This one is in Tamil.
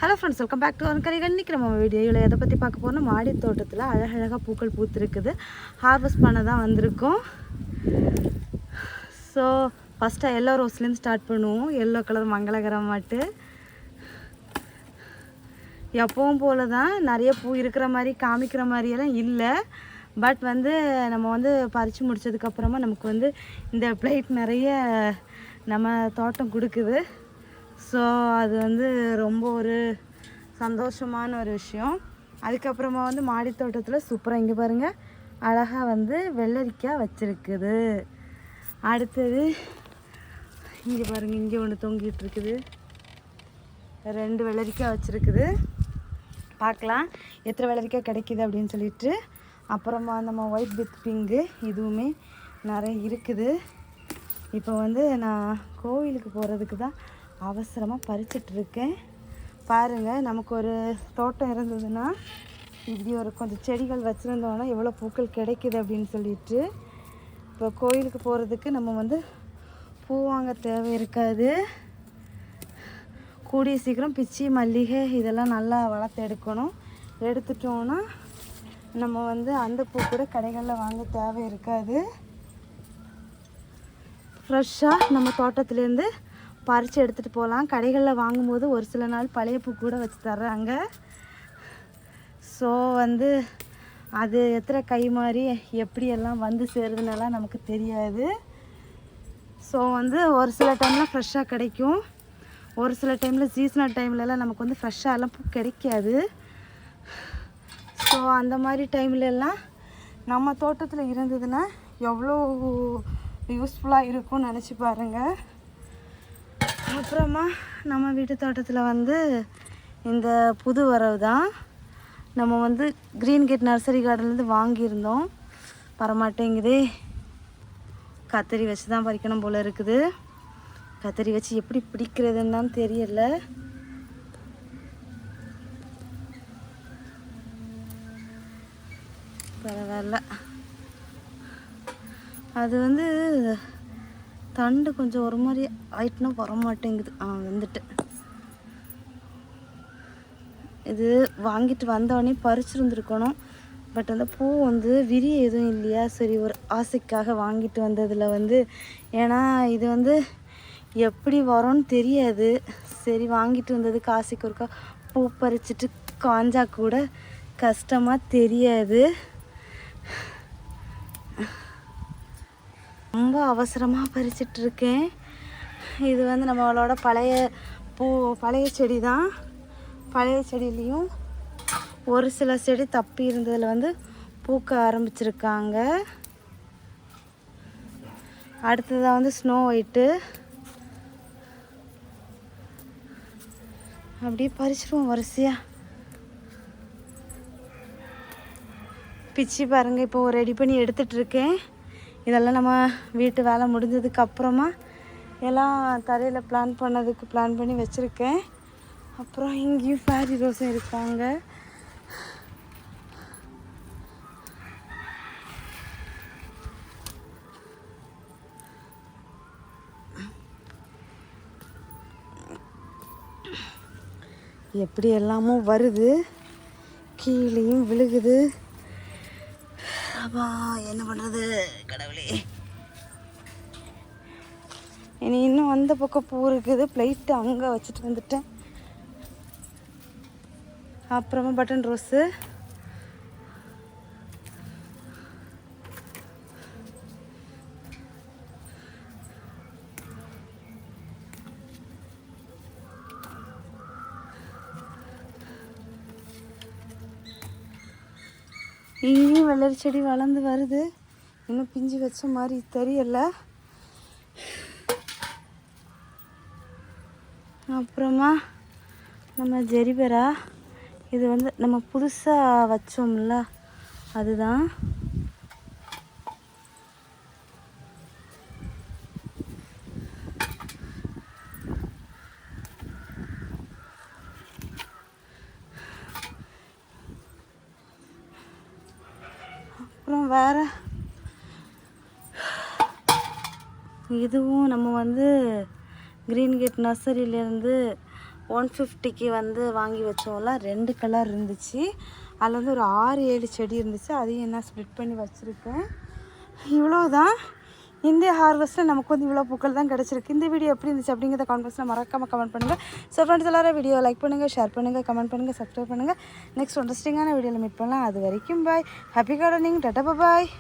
Hello friends, welcome back to கரிகள். இன்றைக்கி நம்ம வீடியோவில் எதை பற்றி பார்க்க போகிறோம்னா, மாடி தோட்டத்தில் அழகழகாக பூக்கள் பூத்துருக்குது. ஹார்வெஸ்ட் பண்ண தான் வந்திருக்கோம். ஸோ ஃபஸ்ட்டாக எல்லோ ரோஸ்லேருந்து ஸ்டார்ட் பண்ணுவோம். எல்லோ கலர் மங்களகரமாட்டு எப்பவும் போல தான் நிறைய பூ இருக்கிற மாதிரி காமிக்கிற மாதிரியெல்லாம் இல்லை. பட் நம்ம பறித்து முடித்ததுக்கப்புறமா நமக்கு இந்த பிளேட் நிறைய நம்ம தோட்டம் கொடுக்குது. ஸோ அது ரொம்ப ஒரு சந்தோஷமான ஒரு விஷயம். அதுக்கப்புறமா மாடி தோட்டத்தில் சூப்பராக இங்கே பாருங்கள், அழகாக வெள்ளரிக்காய் வச்சுருக்குது. அடுத்தது இங்கே பாருங்கள், இங்கே ஒன்று தொங்கிட்டு இருக்குது. 2 வெள்ளரிக்காய் வச்சுருக்குது. பார்க்கலாம் எத்தனை வெள்ளரிக்காய் கிடைக்கிது அப்படின்னு சொல்லிட்டு. அப்புறமா நம்ம ஒயிட் வித் பிங்கு இதுவுமே நிறைய இருக்குது. இப்போ நான் கோவிலுக்கு போகிறதுக்கு தான் அவசரமாக பறிச்சிட்ருக்கேன். பாருங்கள், நமக்கு ஒரு தோட்டம் இருந்ததுன்னா இப்படி ஒரு கொஞ்சம் செடிகள் வச்சுருந்தோன்னா எவ்வளோ பூக்கள் கிடைக்கிது அப்படின்னு சொல்லிட்டு. இப்போ கோயிலுக்கு போகிறதுக்கு நம்ம பூ வாங்க தேவை இருக்காது. கூடிய சீக்கிரம் பிச்சி மல்லிகை இதெல்லாம் நல்லா வளர்த்து எடுக்கணும். எடுத்துட்டோன்னா நம்ம அந்த பூ கூட கடைகளில் வாங்க தேவை இருக்காது. ஃப்ரெஷ்ஷாக நம்ம தோட்டத்துலேருந்து பறித்து எடுத்துகிட்டு போகலாம். கடைகளில் வாங்கும்போது ஒரு சில நாள் பழைய பூ கூட வச்சு தர்றாங்க. ஸோ அது எத்தனை கை மாதிரி எப்படியெல்லாம் சேருதுன்னெல்லாம் நமக்கு தெரியாது. ஸோ ஒரு சில டைமில் ஃப்ரெஷ்ஷாக கிடைக்கும், ஒரு சில டைமில் சீசனல் டைம்லலாம் நமக்கு ஃப்ரெஷ்ஷாகலாம் பூ கிடைக்காது. ஸோ அந்த மாதிரி டைம்லெல்லாம் நம்ம தோட்டத்தில் இருந்ததுன்னா எவ்வளோ யூஸ்ஃபுல்லாக இருக்கும்னு நினச்சி பாருங்கள். அப்புறமா நம்ம வீட்டு தோட்டத்தில் இந்த புது வரவு தான் நம்ம க்ரீன் கேட் நர்சரி கார்டன்லேருந்து வாங்கியிருந்தோம். வரமாட்டேங்குது. கத்தரி வச்சு தான் பறிக்கணும் போல் இருக்குது. கத்தரி வச்சு எப்படி பிடிக்கிறதுன்னு தான் தெரியல. பரவாயில்ல, அது தண்டு கொஞ்சம் ஒரு மாதிரி ஆயிட்டுனா வர மாட்டேங்குது. இது வாங்கிட்டு வந்தோடனே பறிச்சுருந்துருக்கணும். பட் அந்த பூ விரிய எதுவும் இல்லையா, சரி ஒரு ஆசைக்காக வாங்கிட்டு வந்ததில் ஏன்னா இது எப்படி வரும்னு தெரியாது. சரி வாங்கிட்டு வந்ததுக்கு ஆசைக்கு ஒருக்கா பூ பறிச்சுட்டு காஞ்சா கூட கஷ்டமாக தெரியாது. ரொம்ப அவசரமாக பறிச்சிட்ருக்கேன். இது நம்மளோட பழைய செடி தான். பழைய செடியிலையும் ஒரு சில செடி தப்பி இருந்ததில் பூக்க ஆரம்பிச்சிருக்காங்க. அடுத்ததாக ஸ்னோ ஒயிட்டு. அப்படியே பறிச்சிடுவோம் வரிசையாக. பிச்சி பாருங்கள், இப்போது ரெடி பண்ணி எடுத்துகிட்ருக்கேன். இதெல்லாம் நம்ம வீட்டு வேலை முடிஞ்சதுக்கு அப்புறமா எல்லாம் தரையில் பிளான் பண்ணி வச்சுருக்கேன். அப்புறம் இங்கேயும் ஃபேரி ரோஸும் இருக்காங்க. எப்படி எல்லாமோ வருது, கீழேயும் விழுகுது. அப்பா என்ன பண்ணுறது கடவுளே. இனி இன்னும் அந்த பக்கம் பூ இருக்குது. பிளேட்டு அங்கே வச்சுட்டு வந்துட்டேன். அப்புறமா பட்டன் ரோஸு. இங்கேயும் வெள்ளரி செடி வளர்ந்து வருது. இன்னும் பிஞ்சு வச்ச மாதிரி தெரியல. அப்புறமா நம்ம ஜெரிபெரா, இது நம்ம புதுசாக வச்சோம்ல அதுதான். அப்புறம் வேறு இதுவும் நம்ம க்ரீன் கேட் நர்சரியிலேருந்து 150க்கு வந்து வாங்கி வச்சோம்ல 2 கலர் இருந்துச்சு. அதில் வந்து ஒரு 6-7 செடி இருந்துச்சு. அதையும் நான் ஸ்ப்ளிட் பண்ணி வச்சுருக்கேன். இவ்வளோதான். இந்திய ஹார்வெஸ்ட்டில் நமக்கு வந்து இவ்வளோ பூக்கள் தான் கிடச்சிருக்கு. இந்த வீடியோ எப்படி இருந்துச்சு அப்படிங்கிறத கான்வெர்ஸில் மறக்காமல் கமெண்ட் பண்ணுங்கள். ஸோ ஃப்ரெண்ட்ஸ் எல்லாரும் வீடியோ லைக் பண்ணுங்கள், ஷேர் பண்ணுங்கள், கமெண்ட் பண்ணுங்கள், சப்ஸ்கிரைப் பண்ணுங்கள். நெக்ஸ்ட் இன்ட்ரெஸ்டிங்கான வீடியோவில் மீட் பண்ணலாம். அது வரைக்கும் பாய். Happy gardening. டாடா பாய்.